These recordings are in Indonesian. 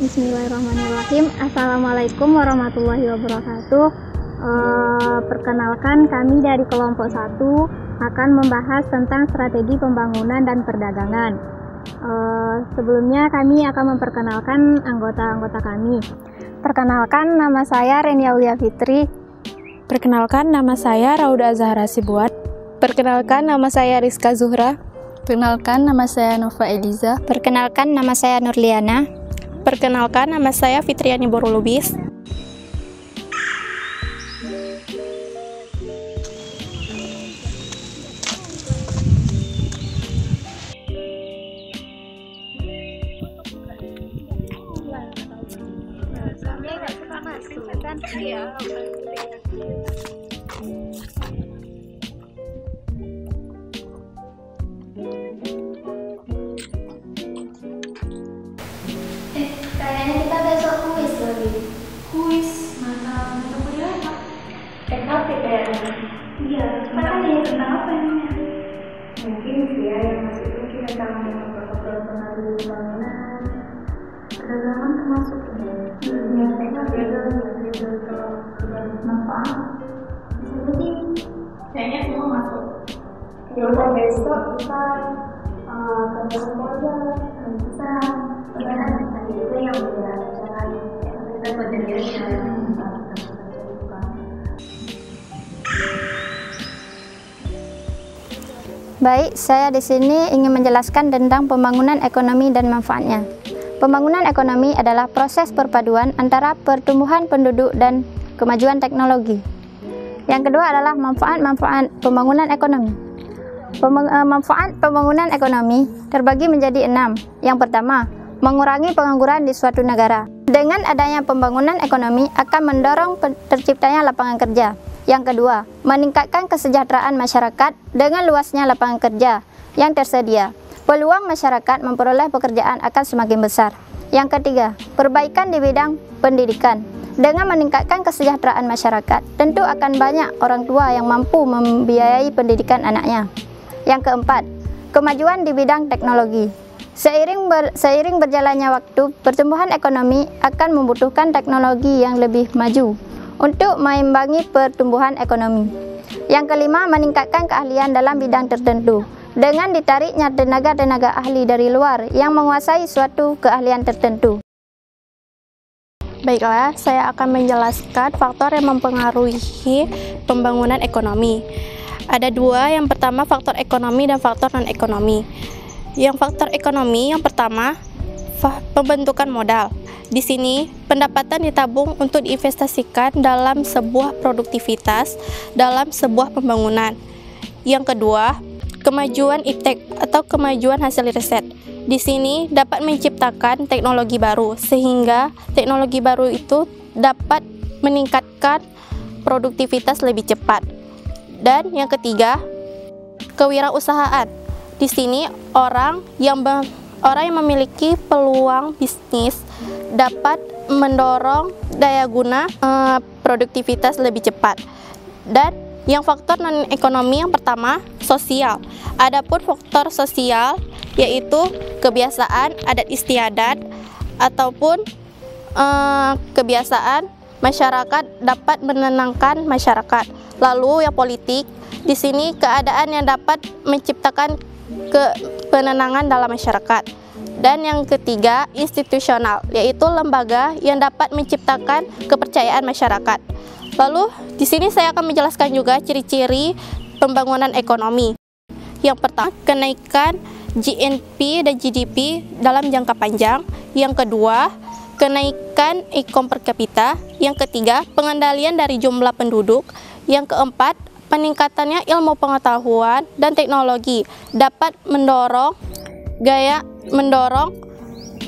Bismillahirrahmanirrahim. Assalamualaikum warahmatullahi wabarakatuh. Perkenalkan, kami dari kelompok 1 akan membahas tentang strategi pembangunan dan perdagangan. Sebelumnya kami akan memperkenalkan anggota-anggota kami. Perkenalkan, nama saya Reni Aulia Fitri. Perkenalkan, nama saya Rauda Zahra Sibuat. Perkenalkan, nama saya Rizka Zuhra. Perkenalkan, nama saya Nova Eliza. Perkenalkan, nama saya Nurliana. Perkenalkan, nama saya Fitriani Borulubis. Kayaknya kita besok kuis lagi. Kuis? Mata kuliah apa? TKP kayaknya. Iya, kan ini tentang apa ini? Mungkin sih ya, yang masih itu tentang protokol pengaruh pembangunan, perdagangan termasuk ini. Yang TKP itu kalau manfaat. Bisa jadi Kayaknya semua masuk. ya udah besok kita kerja aja, bisa nanti itu yang udah jalan kita buat jadi Baik, saya di sini ingin menjelaskan tentang pembangunan ekonomi dan manfaatnya. Pembangunan ekonomi adalah proses perpaduan antara pertumbuhan penduduk dan kemajuan teknologi. Yang kedua adalah manfaat pembangunan ekonomi. Manfaat pembangunan ekonomi terbagi menjadi 6. Yang pertama, mengurangi pengangguran di suatu negara. Dengan adanya pembangunan ekonomi akan mendorong terciptanya lapangan kerja. Yang kedua, meningkatkan kesejahteraan masyarakat dengan luasnya lapangan kerja yang tersedia. Peluang masyarakat memperoleh pekerjaan akan semakin besar. Yang ketiga, perbaikan di bidang pendidikan. Dengan meningkatkan kesejahteraan masyarakat, tentu akan banyak orang tua yang mampu membiayai pendidikan anaknya. Yang keempat, kemajuan di bidang teknologi. Seiring berjalannya waktu, pertumbuhan ekonomi akan membutuhkan teknologi yang lebih maju untuk mengimbangi pertumbuhan ekonomi. Yang kelima, meningkatkan keahlian dalam bidang tertentu dengan ditariknya tenaga-tenaga ahli dari luar yang menguasai suatu keahlian tertentu. Baiklah, saya akan menjelaskan faktor yang mempengaruhi pembangunan ekonomi. Ada dua, yang pertama faktor ekonomi dan faktor non-ekonomi. Yang faktor ekonomi yang pertama, pembentukan modal. Di sini, pendapatan ditabung untuk diinvestasikan dalam sebuah produktivitas, dalam sebuah pembangunan. Yang kedua, kemajuan iptek atau kemajuan hasil riset. Di sini dapat menciptakan teknologi baru, sehingga teknologi baru itu dapat meningkatkan produktivitas lebih cepat. Dan yang ketiga, kewirausahaan. Di sini orang yang memiliki peluang bisnis dapat mendorong daya guna produktivitas lebih cepat. Dan yang faktor non-ekonomi yang pertama, sosial. Adapun faktor sosial yaitu kebiasaan adat istiadat ataupun kebiasaan masyarakat dapat menenangkan masyarakat. Lalu yang politik, di sini keadaan yang dapat menciptakan penenangan dalam masyarakat. Dan yang ketiga, institusional, yaitu lembaga yang dapat menciptakan kepercayaan masyarakat. Lalu di sini saya akan menjelaskan juga ciri-ciri pembangunan ekonomi. Yang pertama, kenaikan GNP dan GDP dalam jangka panjang. Yang kedua, kenaikan income per kapita. Yang ketiga, pengendalian dari jumlah penduduk. Yang keempat, peningkatannya ilmu pengetahuan dan teknologi dapat mendorong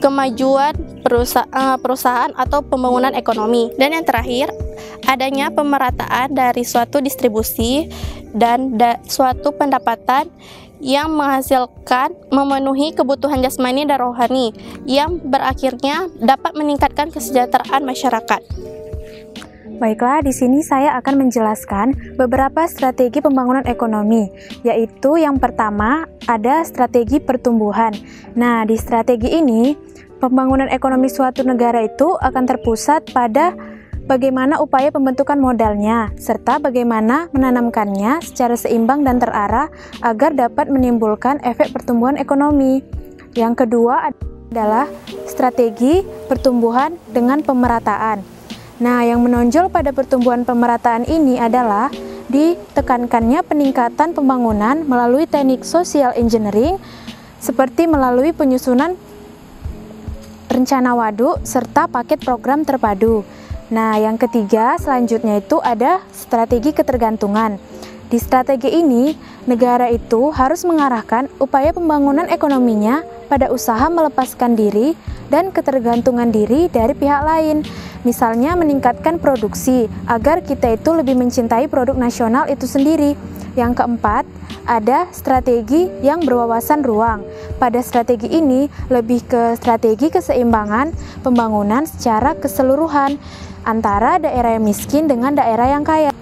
kemajuan perusahaan atau pembangunan ekonomi. Dan yang terakhir, adanya pemerataan dari suatu distribusi dan suatu pendapatan yang menghasilkan memenuhi kebutuhan jasmani dan rohani yang berakhirnya dapat meningkatkan kesejahteraan masyarakat. Baiklah, di sini saya akan menjelaskan beberapa strategi pembangunan ekonomi, yaitu yang pertama ada strategi pertumbuhan. Nah, di strategi ini Pembangunan ekonomi suatu negara itu akan terpusat pada bagaimana upaya pembentukan modalnya, serta bagaimana menanamkannya secara seimbang dan terarah agar dapat menimbulkan efek pertumbuhan ekonomi. Yang kedua adalah strategi pertumbuhan dengan pemerataan. Nah, yang menonjol pada pertumbuhan pemerataan ini adalah ditekankannya peningkatan pembangunan melalui teknik social engineering seperti melalui penyusunan rencana waduk serta paket program terpadu. Nah, yang ketiga selanjutnya itu ada strategi ketergantungan. Di strategi ini, negara itu harus mengarahkan upaya pembangunan ekonominya pada usaha melepaskan diri dan ketergantungan diri dari pihak lain. Misalnya meningkatkan produksi agar kita itu lebih mencintai produk nasional itu sendiri. Yang keempat, ada strategi yang berwawasan ruang. Pada strategi ini lebih ke strategi keseimbangan pembangunan secara keseluruhan antara daerah yang miskin dengan daerah yang kaya.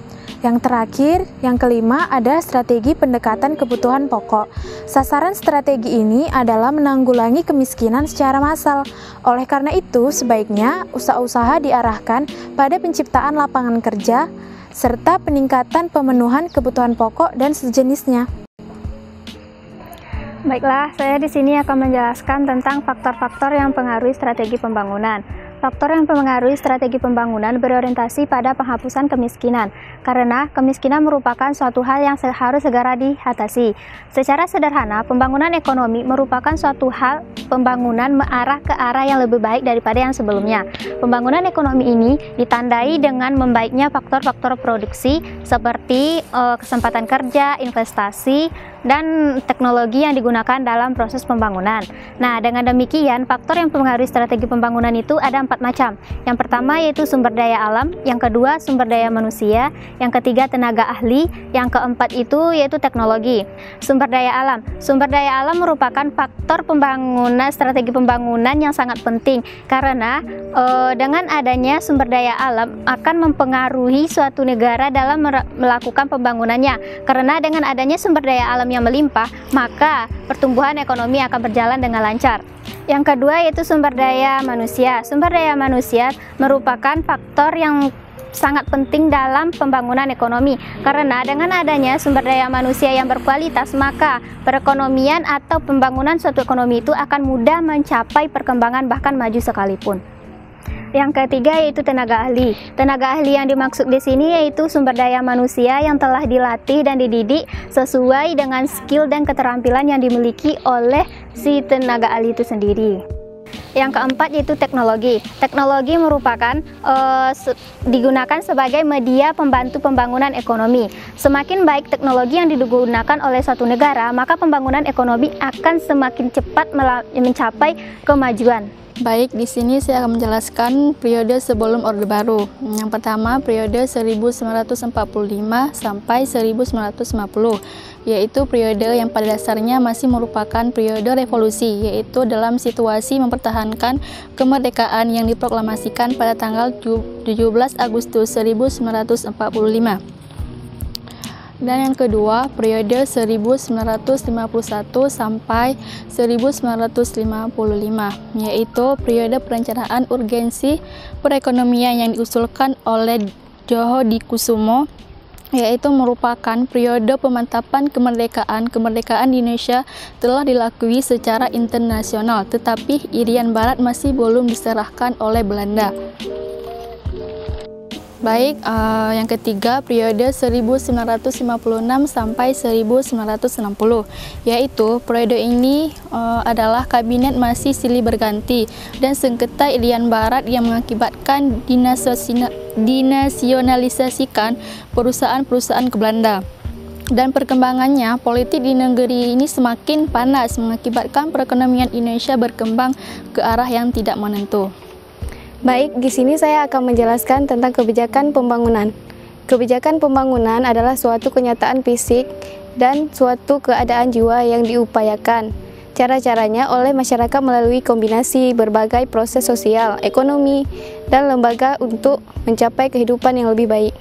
Yang terakhir, yang kelima, ada strategi pendekatan kebutuhan pokok. Sasaran strategi ini adalah menanggulangi kemiskinan secara massal. Oleh karena itu, sebaiknya usaha-usaha diarahkan pada penciptaan lapangan kerja serta peningkatan pemenuhan kebutuhan pokok dan sejenisnya. Baiklah, saya di sini akan menjelaskan tentang faktor-faktor yang mempengaruhi strategi pembangunan. Faktor yang mempengaruhi strategi pembangunan berorientasi pada penghapusan kemiskinan, karena kemiskinan merupakan suatu hal yang harus segera diatasi. Secara sederhana, pembangunan ekonomi merupakan suatu hal pembangunan mengarah ke arah yang lebih baik daripada yang sebelumnya. Pembangunan ekonomi ini ditandai dengan membaiknya faktor-faktor produksi seperti kesempatan kerja, investasi, dan teknologi yang digunakan dalam proses pembangunan. Nah, dengan demikian, faktor yang mempengaruhi strategi pembangunan itu ada 4 macam. Yang pertama yaitu sumber daya alam, yang kedua sumber daya manusia, yang ketiga tenaga ahli, yang keempat itu yaitu teknologi. Sumber daya alam. Sumber daya alam merupakan faktor pembangunan strategi pembangunan yang sangat penting karena dengan adanya sumber daya alam akan mempengaruhi suatu negara dalam melakukan pembangunannya. Karena dengan adanya sumber daya alam yang melimpah, maka pertumbuhan ekonomi akan berjalan dengan lancar. Yang kedua yaitu sumber daya manusia. Sumber daya manusia merupakan faktor yang sangat penting dalam pembangunan ekonomi karena dengan adanya sumber daya manusia yang berkualitas, maka perekonomian atau pembangunan suatu ekonomi itu akan mudah mencapai perkembangan bahkan maju sekalipun. Yang ketiga yaitu tenaga ahli. Tenaga ahli yang dimaksud di sini yaitu sumber daya manusia yang telah dilatih dan dididik sesuai dengan skill dan keterampilan yang dimiliki oleh si tenaga ahli itu sendiri. Yang keempat yaitu teknologi. Teknologi merupakan digunakan sebagai media pembantu pembangunan ekonomi. Semakin baik teknologi yang digunakan oleh suatu negara, maka pembangunan ekonomi akan semakin cepat mencapai kemajuan. Baik, di sini saya akan menjelaskan periode sebelum Orde Baru. Yang pertama, periode 1945 sampai 1950, yaitu periode yang pada dasarnya masih merupakan periode revolusi, yaitu dalam situasi mempertahankan kemerdekaan yang diproklamasikan pada tanggal 17 Agustus 1945. Dan yang kedua, periode 1951 sampai 1955, yaitu periode perencanaan urgensi perekonomian yang diusulkan oleh Djohodikusumo, yaitu merupakan periode pemantapan kemerdekaan di Indonesia telah dilalui secara internasional, tetapi Irian Barat masih belum diserahkan oleh Belanda. Baik, yang ketiga periode 1956 sampai 1960, yaitu periode ini adalah kabinet masih silih berganti dan sengketa Irian Barat yang mengakibatkan dinasionalisasikan perusahaan-perusahaan ke Belanda. Dan perkembangannya, politik di negeri ini semakin panas mengakibatkan perekonomian Indonesia berkembang ke arah yang tidak menentu. Baik, di sini saya akan menjelaskan tentang kebijakan pembangunan. Kebijakan pembangunan adalah suatu kenyataan fisik dan suatu keadaan jiwa yang diupayakan. Cara-caranya oleh masyarakat melalui kombinasi berbagai proses sosial, ekonomi, dan lembaga untuk mencapai kehidupan yang lebih baik.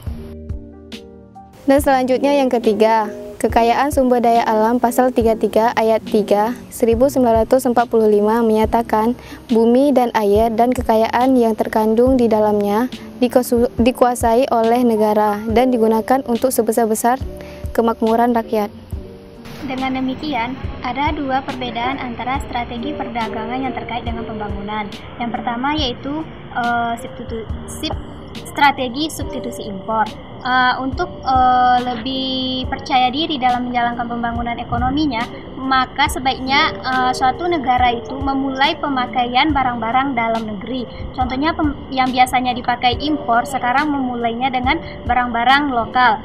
Dan selanjutnya yang ketiga, Kekayaan sumber daya alam pasal 33 ayat 3 1945 menyatakan bumi dan air dan kekayaan yang terkandung di dalamnya dikuasai oleh negara dan digunakan untuk sebesar-besar kemakmuran rakyat. Dengan demikian, ada dua perbedaan antara strategi perdagangan yang terkait dengan pembangunan. Yang pertama yaitu strategi substitusi impor. Untuk lebih percaya diri dalam menjalankan pembangunan ekonominya, maka sebaiknya suatu negara itu memulai pemakaian barang-barang dalam negeri. Contohnya yang biasanya dipakai impor, sekarang memulainya dengan barang-barang lokal.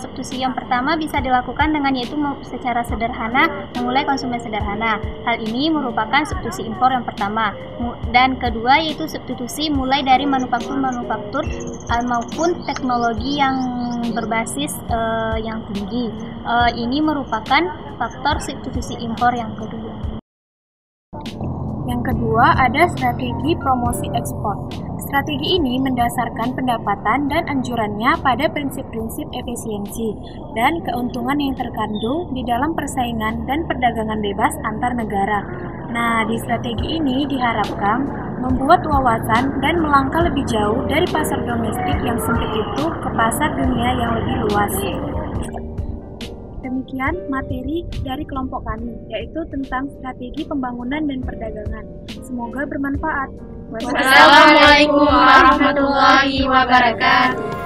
Substitusi yang pertama bisa dilakukan dengan yaitu secara sederhana memulai konsumen sederhana. Hal ini merupakan substitusi impor yang pertama. Dan kedua yaitu substitusi mulai dari manufaktur maupun teknologi yang berbasis yang tinggi. Ini merupakan faktor substitusi impor yang kedua. Yang kedua ada strategi promosi ekspor. Strategi ini mendasarkan pendapatan dan anjurannya pada prinsip-prinsip efisiensi dan keuntungan yang terkandung di dalam persaingan dan perdagangan bebas antar negara. Nah, di strategi ini diharapkan membuat wawasan dan melangkah lebih jauh dari pasar domestik yang sempit itu ke pasar dunia yang lebih luas. Demikian materi dari kelompok kami, yaitu tentang strategi pembangunan dan perdagangan. Semoga bermanfaat. Wassalamualaikum warahmatullahi wabarakatuh.